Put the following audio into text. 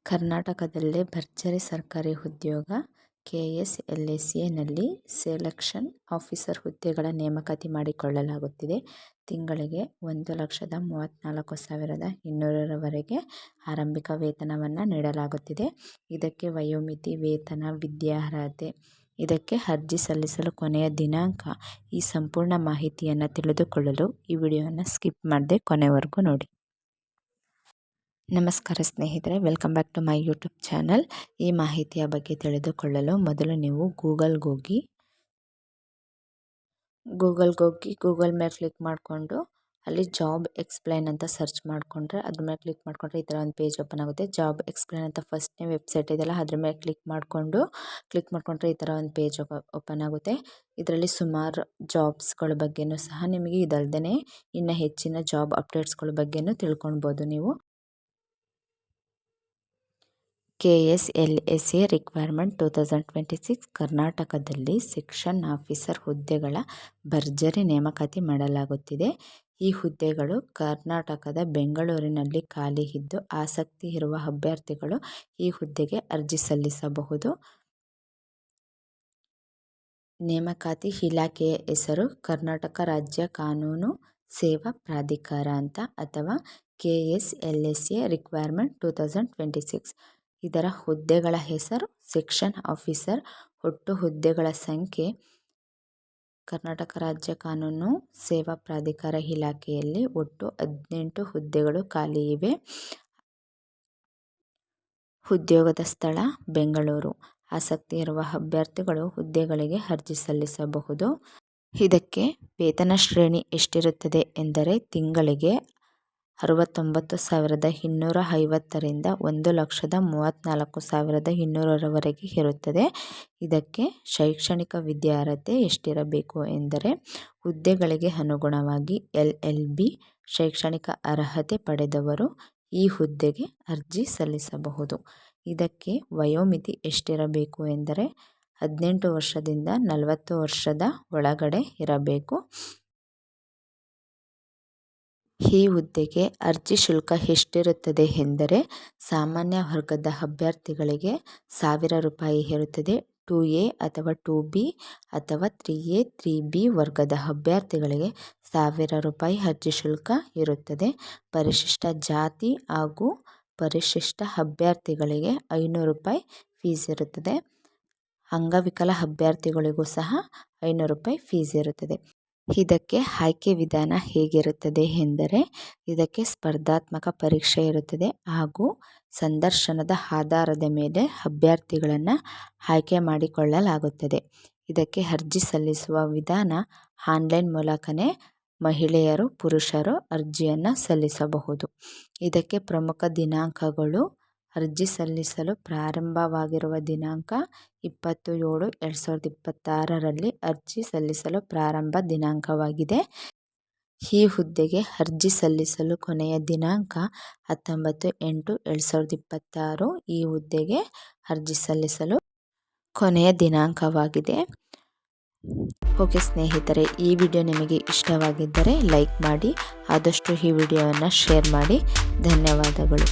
ಕರ್ನಾಟಕದಲ್ಲೇ ಭರ್ಜರಿ ಸರ್ಕಾರಿ ಉದ್ಯೋಗ KSLSAನಲ್ಲಿ ಸೆಲೆಕ್ಷನ್ ಆಫೀಸರ್ ಹುದ್ದೆಗಳ ನೇಮಕಾತಿ ಮಾಡಿಕೊಳ್ಳಲಾಗುತ್ತಿದೆ. ತಿಂಗಳಿಗೆ 1,34,200ರವರೆಗೆ ಆರಂಭಿಕ ವೇತನವನ್ನು ನೀಡಲಾಗುತ್ತಿದೆ. ಇದಕ್ಕೆ ವಯೋಮಿತಿ, ವೇತನ, ವಿದ್ಯಾರ್ಹತೆ, ಇದಕ್ಕೆ ಅರ್ಜಿ ಸಲ್ಲಿಸಲು ಕೊನೆಯ ದಿನಾಂಕ. ಈ ಸಂಪೂರ್ಣ ಮಾಹಿತಿಯನ್ನು ತಿಳಿದುಕೊಳ್ಳಲು ಈ ವಿಡಿಯೋವನ್ನು ಸ್ಕಿಪ್ ಮಾಡದೆ ಕೊನೆವರೆಗೂ ನೋಡಿ. ನಮಸ್ಕಾರ ಸ್ನೇಹಿತರೆ, welcome back to my YouTube channel. ಈ ಮಾಹಿತಿಯ ಬಗ್ಗೆ ತಿಳಿದುಕೊಳ್ಳಲು ಮೊದಲು ನೀವು ಗೂಗಲ್ಗೆ ಹೋಗಿ ಗೂಗಲ್ ಮೇಲೆ ಕ್ಲಿಕ್ ಮಾಡಿಕೊಂಡು ಅಲ್ಲಿ ಜಾಬ್ ಎಕ್ಸ್ಪ್ಲೈನ್ ಅಂತ ಸರ್ಚ್ ಮಾಡಿಕೊಂಡ್ರೆ ಅದ್ರ ಮೇಲೆ ಕ್ಲಿಕ್ ಮಾಡಿಕೊಂಡ್ರೆ ಈ ಥರ ಒಂದು ಪೇಜ್ ಓಪನ್ ಆಗುತ್ತೆ. ಜಾಬ್ ಎಕ್ಸ್ಪ್ಲೈನ್ ಅಂತ ಫಸ್ಟ್ನೇ ವೆಬ್ಸೈಟ್ ಇದೆಯಲ್ಲ ಅದ್ರ ಮೇಲೆ ಕ್ಲಿಕ್ ಮಾಡಿಕೊಂಡ್ರೆ ಈ ಥರ ಒಂದು ಪೇಜ್ ಓಪನ್ ಆಗುತ್ತೆ. ಇದರಲ್ಲಿ ಸುಮಾರು ಜಾಬ್ಸ್ಗಳ ಬಗ್ಗೆನೂ ಸಹ ನಿಮಗೆ ಇದಲ್ದೇ ಇನ್ನು ಹೆಚ್ಚಿನ ಜಾಬ್ ಅಪ್ಡೇಟ್ಸ್ಗಳ ಬಗ್ಗೆನೂ ತಿಳ್ಕೊಳ್ಬೋದು ನೀವು. KSLSA ರಿಕ್ವೈರ್ಮೆಂಟ್ 2026 ಕರ್ನಾಟಕದಲ್ಲಿ ಸೆಕ್ಷನ್ ಆಫೀಸರ್ ಹುದ್ದೆಗಳ ಭರ್ಜರಿ ನೇಮಕಾತಿ ಮಾಡಲಾಗುತ್ತಿದೆ. ಈ ಹುದ್ದೆಗಳು ಕರ್ನಾಟಕದ ಬೆಂಗಳೂರಿನಲ್ಲಿ ಖಾಲಿ ಇದ್ದು, ಆಸಕ್ತಿ ಇರುವ ಅಭ್ಯರ್ಥಿಗಳು ಈ ಹುದ್ದೆಗೆ ಅರ್ಜಿ ಸಲ್ಲಿಸಬಹುದು. ನೇಮಕಾತಿ ಇಲಾಖೆಯ ಹೆಸರು ಕರ್ನಾಟಕ ರಾಜ್ಯ ಕಾನೂನು ಸೇವಾ ಪ್ರಾಧಿಕಾರ ಅಂತ, ಅಥವಾ KSLSA ರಿಕ್ವೈರ್ಮೆಂಟ್ 2026. ಇದರ ಹುದ್ದೆಗಳ ಹೆಸರು ಸೆಕ್ಷನ್ ಆಫೀಸರ್. ಒಟ್ಟು ಹುದ್ದೆಗಳ ಸಂಖ್ಯೆ ಕರ್ನಾಟಕ ರಾಜ್ಯ ಕಾನೂನು ಸೇವಾ ಪ್ರಾಧಿಕಾರ ಇಲಾಖೆಯಲ್ಲಿ ಒಟ್ಟು 18 ಹುದ್ದೆಗಳು ಖಾಲಿ ಇವೆ. ಉದ್ಯೋಗದ ಸ್ಥಳ ಬೆಂಗಳೂರು. ಆಸಕ್ತಿ ಇರುವ ಅಭ್ಯರ್ಥಿಗಳು ಹುದ್ದೆಗಳಿಗೆ ಅರ್ಜಿ ಸಲ್ಲಿಸಬಹುದು. ಇದಕ್ಕೆ ವೇತನ ಶ್ರೇಣಿ ಎಷ್ಟಿರುತ್ತದೆ ಎಂದರೆ ತಿಂಗಳಿಗೆ 69,250ರಿಂದ 1,34,200ರವರೆಗೆ ಇರುತ್ತದೆ. ಇದಕ್ಕೆ ಶೈಕ್ಷಣಿಕ ವಿದ್ಯಾರ್ಹತೆ ಎಷ್ಟಿರಬೇಕು ಎಂದರೆ ಹುದ್ದೆಗಳಿಗೆ ಅನುಗುಣವಾಗಿ LLB ಶೈಕ್ಷಣಿಕ ಅರ್ಹತೆ ಪಡೆದವರು ಈ ಹುದ್ದೆಗೆ ಅರ್ಜಿ ಸಲ್ಲಿಸಬಹುದು. ಇದಕ್ಕೆ ವಯೋಮಿತಿ ಎಷ್ಟಿರಬೇಕು ಎಂದರೆ 18 ವರ್ಷದಿಂದ 40 ವರ್ಷದ ಒಳಗಡೆ ಇರಬೇಕು. ಈ ಹುದ್ದೆಗೆ ಅರ್ಜಿ ಶುಲ್ಕ ಎಷ್ಟಿರುತ್ತದೆ ಎಂದರೆ ಸಾಮಾನ್ಯ ವರ್ಗದ ಅಭ್ಯರ್ಥಿಗಳಿಗೆ 1,000 ರೂಪಾಯಿ ಇರುತ್ತದೆ. 2A ಅಥವಾ 2B ಅಥವಾ 3A 3B ವರ್ಗದ ಅಭ್ಯರ್ಥಿಗಳಿಗೆ 1,000 ರೂಪಾಯಿ ಅರ್ಜಿ ಶುಲ್ಕ ಇರುತ್ತದೆ. ಪರಿಶಿಷ್ಟ ಜಾತಿ ಹಾಗೂ ಪರಿಶಿಷ್ಟ ಅಭ್ಯರ್ಥಿಗಳಿಗೆ 500 ರೂಪಾಯಿ ಫೀಸ್ ಇರುತ್ತದೆ. ಅಂಗವಿಕಲ ಅಭ್ಯರ್ಥಿಗಳಿಗೂ ಸಹ 500 ರೂಪಾಯಿ ಫೀಸ್ ಇರುತ್ತದೆ. ಇದಕ್ಕೆ ಆಯ್ಕೆ ವಿಧಾನ ಹೇಗಿರುತ್ತದೆ ಎಂದರೆ ಇದಕ್ಕೆ ಸ್ಪರ್ಧಾತ್ಮಕ ಪರೀಕ್ಷೆ ಇರುತ್ತದೆ ಹಾಗೂ ಸಂದರ್ಶನದ ಆಧಾರದ ಮೇಲೆ ಅಭ್ಯರ್ಥಿಗಳನ್ನು ಆಯ್ಕೆ ಮಾಡಿಕೊಳ್ಳಲಾಗುತ್ತದೆ. ಇದಕ್ಕೆ ಅರ್ಜಿ ಸಲ್ಲಿಸುವ ವಿಧಾನ ಆನ್ಲೈನ್ ಮೂಲಕವೇ ಮಹಿಳೆಯರು, ಪುರುಷರು ಅರ್ಜಿಯನ್ನು ಸಲ್ಲಿಸಬಹುದು. ಇದಕ್ಕೆ ಪ್ರಮುಖ ದಿನಾಂಕಗಳು: ಅರ್ಜಿ ಸಲ್ಲಿಸಲು ಪ್ರಾರಂಭವಾಗಿರುವ ದಿನಾಂಕ 20/7/2026ರಲ್ಲಿ ಅರ್ಜಿ ಸಲ್ಲಿಸಲು ಪ್ರಾರಂಭ ದಿನಾಂಕವಾಗಿದೆ. ಈ ಹುದ್ದೆಗೆ ಅರ್ಜಿ ಸಲ್ಲಿಸಲು ಕೊನೆಯ ದಿನಾಂಕ 19/8/2026 ಈ ಹುದ್ದೆಗೆ ಅರ್ಜಿ ಸಲ್ಲಿಸಲು ಕೊನೆಯ ದಿನಾಂಕವಾಗಿದೆ. ಓಕೆ ಸ್ನೇಹಿತರೆ, ಈ ವಿಡಿಯೋ ನಿಮಗೆ ಇಷ್ಟವಾಗಿದ್ದರೆ ಲೈಕ್ ಮಾಡಿ, ಆದಷ್ಟು ಈ ವಿಡಿಯೋವನ್ನು ಶೇರ್ ಮಾಡಿ. ಧನ್ಯವಾದಗಳು.